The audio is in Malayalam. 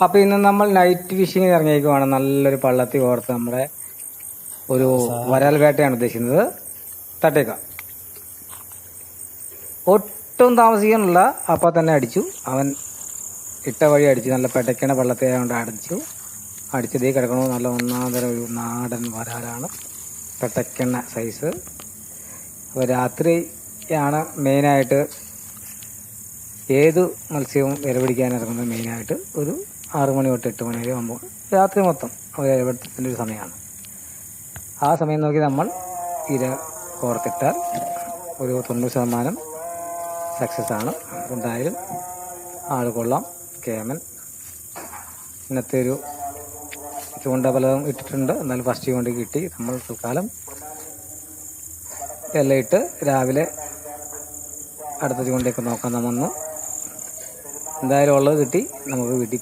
അപ്പൊ ഇന്ന് നമ്മൾ നൈറ്റ് ഫിഷിങ്ങിന് ഇറങ്ങിയേക്കുവാണ്. നല്ലൊരു പള്ളത്തി കോർത്ത് നമ്മുടെ ഒരു വരാൽ വേട്ടയാണ് ഉദ്ദേശിക്കുന്നത്. തട്ടേക്കാം. ഒട്ടും താമസിക്കാനുള്ള അപ്പൊ തന്നെ അടിച്ചു. അവൻ ഇട്ട വഴി അടിച്ചു. നല്ല പെടയ്ക്കണ പള്ളത്തി ആയതുകൊണ്ട് അടിച്ചതേ കിടക്കണു. നല്ല ഒന്നാന്തരം ഒരു നാടൻ വരാലാണ്. പെട്ടയ്ക്കണ സൈസ്. അപ്പോൾ രാത്രിയാണ് മെയിനായിട്ട് ഏത് മത്സ്യവും ഇര പിടിക്കാൻ ഇറങ്ങുന്നത്. മെയിനായിട്ട് ഒരു 6 മണി തൊട്ട് 8 മണി വരെ ആകുമ്പോൾ രാത്രി മൊത്തം ഇരപിടുത്തത്തിൻ്റെ ഒരു സമയമാണ്. ആ സമയം നോക്കി നമ്മൾ ഇര കോർത്തിട്ടാൽ ഒരു 90% സക്സസ് ആണ്. എന്തായാലും ആൾ കൊള്ളാം. കേമൻ ഇന്നത്തെ ഒരു ചൂണ്ട പലതും ഇട്ടിട്ടുണ്ട്. എന്നാലും ഫസ്റ്റ് ചൂണ്ട കിട്ടി. നമ്മൾ തൽക്കാലം എല്ലാം ഇട്ട് രാവിലെ അടുത്ത ചൂണ്ടയൊക്കെ നോക്കാൻ നമ്മൾ എന്തായാലും ഉള്ളത് കിട്ടി. നമുക്ക് വീട്ടിൽ